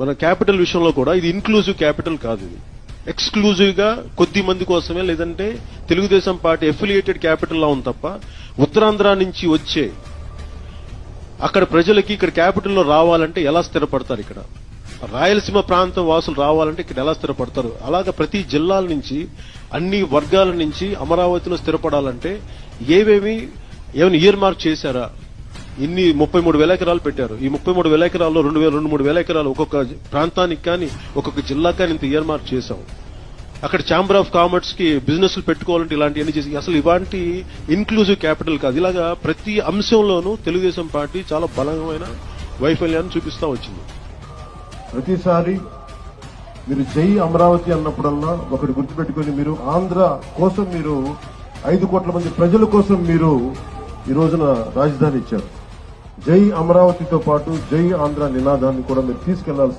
మన క్యాపిటల్ విషయంలో కూడా ఇది ఇన్క్లూజివ్ క్యాపిటల్ కాదు, ఇది ఎక్స్క్లూజివ్ గా కొద్ది మంది కోసమే, లేదంటే తెలుగుదేశం పార్టీ ఎఫిలియేటెడ్ క్యాపిటల్ లా ఉంది తప్ప ఉత్తరాంధ్ర నుంచి వచ్చే అక్కడ ప్రజలకి ఇక్కడ క్యాపిటల్లో రావాలంటే ఎలా స్థిరపడతారు, ఇక్కడ రాయలసీమ ప్రాంతం వాసులు రావాలంటే ఇక్కడ ఎలా స్థిరపడతారు? అలాగే ప్రతి జిల్లాల నుంచి అన్ని వర్గాల నుంచి అమరావతిలో స్థిరపడాలంటే ఏమైనా ఇయర్ మార్క్ చేశారా? ఇన్ని 33,000 ఎకరాలు పెట్టారు. ఈ 33,000 ఎకరాల్లో 2,000-3,000 ఎకరాలు ఒక్కొక్క ప్రాంతానికి కానీ ఒక్కొక్క జిల్లాకి కానీ ఇంత ఇయర్ మార్క్ చేశాం. అక్కడ ఛాంబర్ ఆఫ్ కామర్స్ కి బిజినెస్లు పెట్టుకోవాలంటే ఇలాంటివన్నీ చేసి అసలు ఇలాంటి ఇన్క్లూజివ్ క్యాపిటల్ కాదు. ఇలాగా ప్రతి అంశంలోనూ తెలుగుదేశం పార్టీ చాలా బలమైన వైఫల్యాన్ని చూపిస్తా వచ్చింది. ప్రతిసారి మీరు జై అమరావతి అన్నప్పుడల్లా ఒకటి గుర్తుపెట్టుకుని, మీరు ఆంధ్ర కోసం మీరు 5 కోట్ల మంది ప్రజల కోసం మీరు ఈ రోజున రాజధాని ఇచ్చారు. జై అమరావతితో పాటు జై ఆంధ్ర నినాదాన్ని కూడా మీరు తీసుకెళ్లాల్సిన